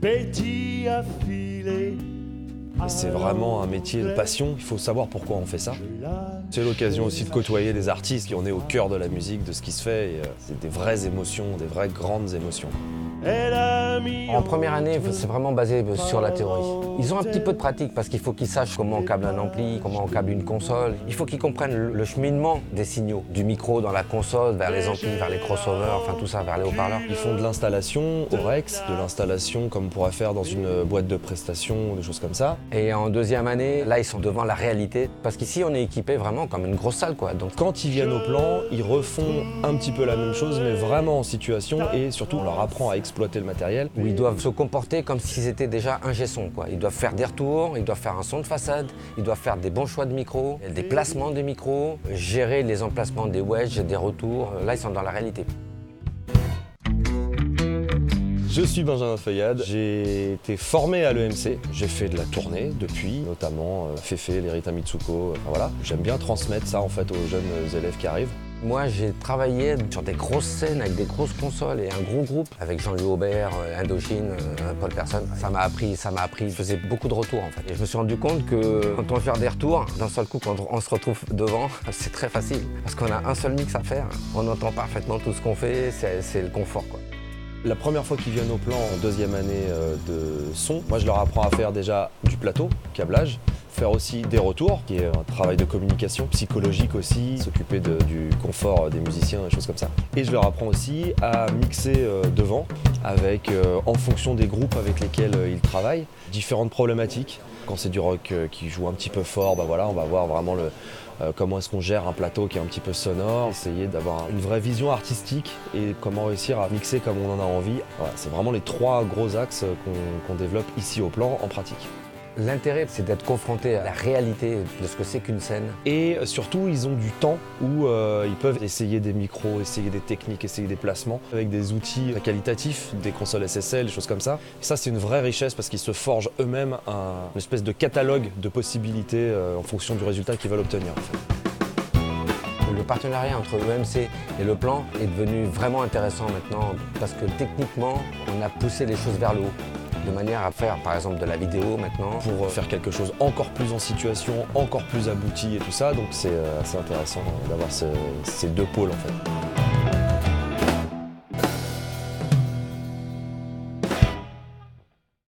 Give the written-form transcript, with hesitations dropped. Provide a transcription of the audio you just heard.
Betty a filé. C'est vraiment un métier de passion, il faut savoir pourquoi on fait ça. C'est l'occasion aussi de côtoyer des artistes qui en est au cœur de la musique, de ce qui se fait, et c'est des vraies émotions, des vraies grandes émotions. En première année, c'est vraiment basé sur la théorie. Ils ont un petit peu de pratique parce qu'il faut qu'ils sachent comment on câble un ampli, comment on câble une console. Il faut qu'ils comprennent le cheminement des signaux, du micro dans la console, vers les amplis, vers les crossovers, enfin tout ça, vers les haut-parleurs. Ils font de l'installation au Rex, de l'installation comme on pourrait faire dans une boîte de prestations, des choses comme ça. Et en deuxième année, là, ils sont devant la réalité. Parce qu'ici, on est équipé vraiment comme une grosse salle, quoi. Donc, quand ils viennent au plan, ils refont un petit peu la même chose, mais vraiment en situation, et surtout, on leur apprend à exploiter le matériel. Où ils doivent se comporter comme s'ils étaient déjà ingé son, quoi. Ils doivent faire des retours, ils doivent faire un son de façade, ils doivent faire des bons choix de micro, des placements de micro, gérer les emplacements des wedges, des retours. Là, ils sont dans la réalité. Je suis Benjamin Feuillade, j'ai été formé à l'EMC, j'ai fait de la tournée depuis, notamment Fefe, Lerita Mitsuko, enfin, voilà. J'aime bien transmettre ça en fait aux jeunes élèves qui arrivent. Moi, j'ai travaillé sur des grosses scènes avec des grosses consoles et un gros groupe avec Jean-Louis Aubert, Indochine, Paul Persson. Ça m'a appris. Je faisais beaucoup de retours en fait. Et je me suis rendu compte que quand on veut faire des retours, d'un seul coup, quand on se retrouve devant, c'est très facile. Parce qu'on a un seul mix à faire. On entend parfaitement tout ce qu'on fait, c'est le confort, quoi. La première fois qu'ils viennent au plan en deuxième année de son, moi je leur apprends à faire déjà du plateau, câblage, faire aussi des retours, qui est un travail de communication, psychologique aussi, s'occuper du confort des musiciens, des choses comme ça. Et je leur apprends aussi à mixer devant, avec, en fonction des groupes avec lesquels ils travaillent, différentes problématiques. Quand c'est du rock qui joue un petit peu fort, bah voilà, on va voir vraiment comment est-ce qu'on gère un plateau qui est un petit peu sonore, essayer d'avoir une vraie vision artistique et comment réussir à mixer comme on en a envie. Voilà, c'est vraiment les trois gros axes qu'on développe ici au plan en pratique. L'intérêt, c'est d'être confronté à la réalité de ce que c'est qu'une scène. Et surtout, ils ont du temps où ils peuvent essayer des micros, essayer des techniques, essayer des placements avec des outils qualitatifs, des consoles SSL, des choses comme ça. Et ça, c'est une vraie richesse parce qu'ils se forgent eux-mêmes une espèce de catalogue de possibilités en fonction du résultat qu'ils veulent obtenir. En fait. Le partenariat entre l'EMC et le plan est devenu vraiment intéressant maintenant parce que techniquement, on a poussé les choses vers le haut. De manière à faire par exemple de la vidéo maintenant. Pour faire quelque chose encore plus en situation, encore plus abouti et tout ça, donc c'est assez intéressant d'avoir ces deux pôles en fait.